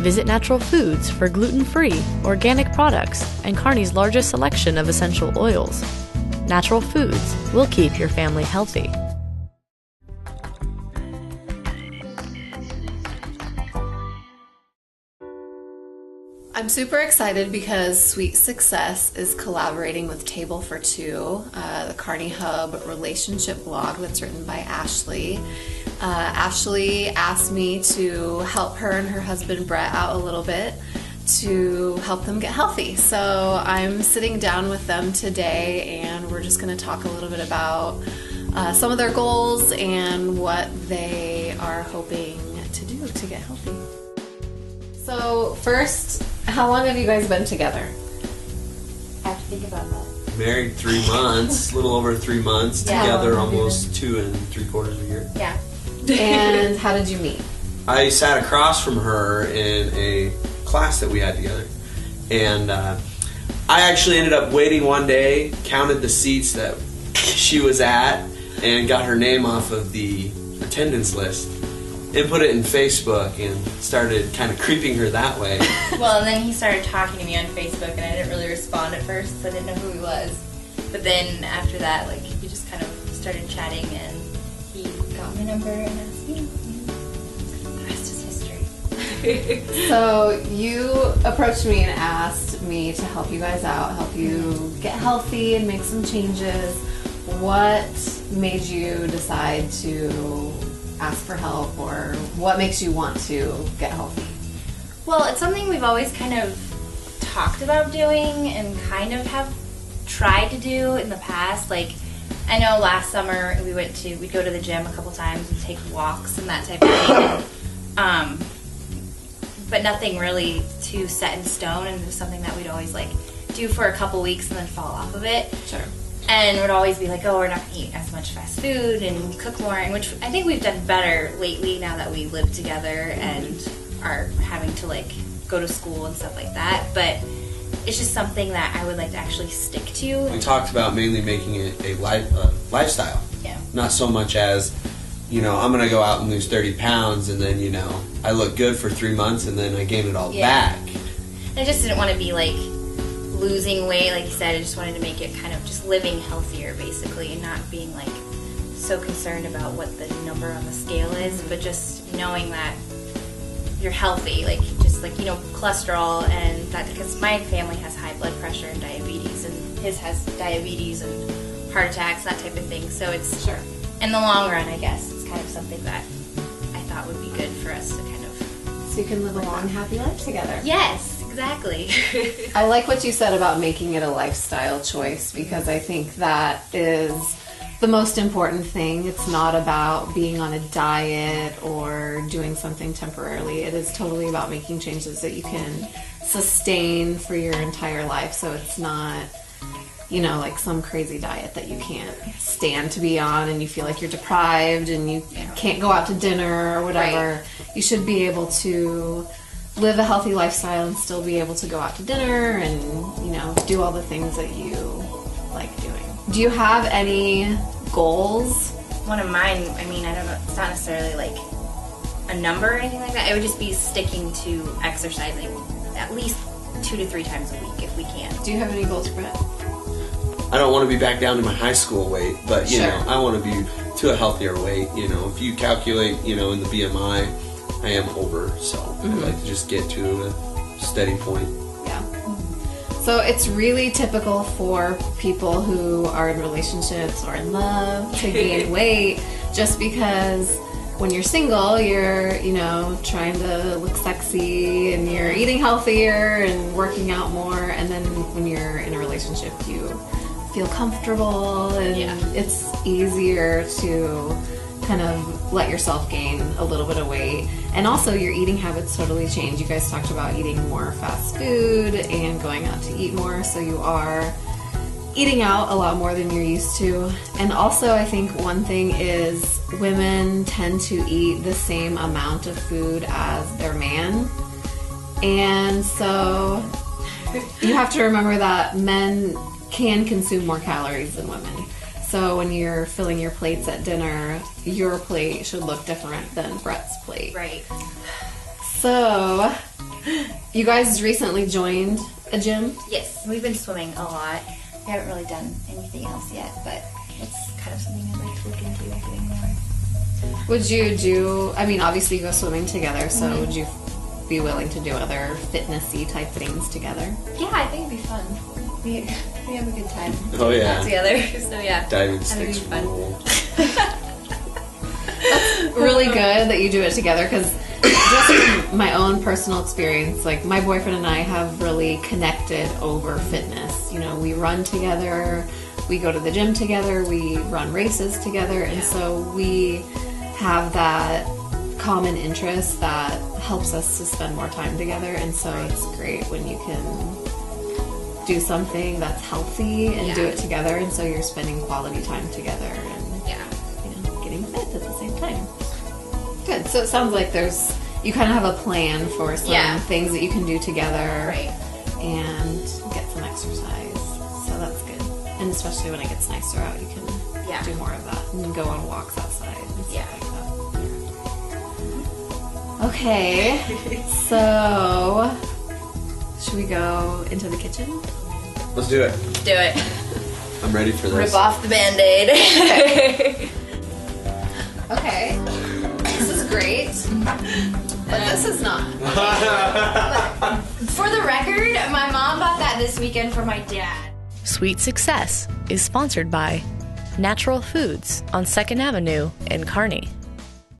Visit Natural Foods for gluten-free, organic products and Kearney's largest selection of essential oils. Natural Foods will keep your family healthy. I'm super excited because Sweet Success is collaborating with Table for Two, the Kearney Hub relationship blog that's written by Ashley. Ashley asked me to help her and her husband Brett out a little bit to help them get healthy. So I'm sitting down with them today and we're just going to talk a little bit about some of their goals and what they are hoping to do to get healthy. So first, how long have you guys been together? I have to think about that. Married 3 months, a little over 3 months. Yeah. Together almost 2 3/4 a year. Yeah. And how did you meet? I sat across from her in a class that we had together. And I actually ended up waiting one day, counted the seats that she was at, and got her name off of the attendance list. And put it in Facebook and started kind of creeping her that way. Well, and then he started talking to me on Facebook, and I didn't really respond at first, so I didn't know who he was. But then after that, like, he just kind of started chatting, and he got my number and asked me. The rest is history. So you approached me and asked me to help you guys out, help you get healthy and make some changes. What made you decide to ask for help, or what makes you want to get healthy? Well, it's something we've always kind of talked about doing and kind of have tried to do in the past. Like, I know last summer we'd go to the gym a couple times and take walks and that type of thing. But nothing really too set in stone, and it was something that we'd always like do for a couple weeks and then fall off of it. Sure. And would always be like, oh, we're not going to eat as much fast food and cook more, and which I think we've done better lately now that we live together and are having to like go to school and stuff like that. But it's just something that I would like to actually stick to. We talked about mainly making it a lifestyle. Yeah. Not so much as, I'm going to go out and lose 30 pounds and then, I look good for 3 months and then I gain it all back. I just didn't want to be like losing weight, like you said. I just wanted to make it kind of just living healthier, basically, and not being like so concerned about what the number on the scale is, but just knowing that you're healthy, like just like cholesterol and that, because my family has high blood pressure and diabetes, and his has diabetes and heart attacks, that type of thing. So it's Sure. In the long run, I guess it's kind of something that I thought would be good for us to kind of. So you can live a long, happy life together. Yes. Exactly. I like what you said about making it a lifestyle choice, because I think that is the most important thing. It's not about being on a diet or doing something temporarily. It is totally about making changes that you can sustain for your entire life. So it's not, like some crazy diet that you can't stand to be on and you feel like you're deprived and you can't go out to dinner or whatever. Right. You should be able to live a healthy lifestyle and still be able to go out to dinner and, do all the things that you like doing. Do you have any goals? One of mine, I don't know, it's not necessarily like a number or anything like that. It would just be sticking to exercising at least 2 to 3 times a week if we can. Do you have any goals, Brett? I don't want to be back down to my high school weight, but, Sure. I want to be to a healthier weight. If you calculate, in the BMI, I am over, so I'd like to just get to a steady point. Yeah. So it's really typical for people who are in relationships or in love to gain weight, just because when you're single, you're, trying to look sexy and you're eating healthier and working out more, and then when you're in a relationship, you feel comfortable and it's easier to kind of let yourself gain a little bit of weight. And also your eating habits totally change. You guys talked about eating more fast food and going out to eat more, so you are eating out a lot more than you're used to. And also I think one thing is women tend to eat the same amount of food as their man. And so you have to remember that men can consume more calories than women. So when you're filling your plates at dinner, your plate should look different than Brett's plate. Right. So, you guys recently joined a gym? Yes, we've been swimming a lot. We haven't really done anything else yet, but it's kind of something I'd like to look into doing more. Would you do, I mean, obviously you go swimming together, so would you be willing to do other fitnessy type things together? Yeah, I think it'd be fun. We have a good time. Oh, yeah. Together, so yeah. Diving I think it'd sticks be fun. rule. Really good that you do it together, because just from my own personal experience, like my boyfriend and I have really connected over fitness. You know, we run together, we go to the gym together, we run races together, and so we have that common interest that helps us to spend more time together. And so it's great when you can do something that's healthy and do it together, and so you're spending quality time together and getting fit at the same time. Good. So it sounds like you kind of have a plan for some things that you can do together and get some exercise. So that's good. And especially when it gets nicer out, you can do more of that and go on walks outside and stuff like that. Okay. So should we go into the kitchen? Let's do it. Do it. I'm ready for this. Rip off the Band-Aid. Okay. This is great. But this is not. For the record, my mom bought that this weekend for my dad. Sweet Success is sponsored by Natural Foods on 2nd Avenue in Kearney.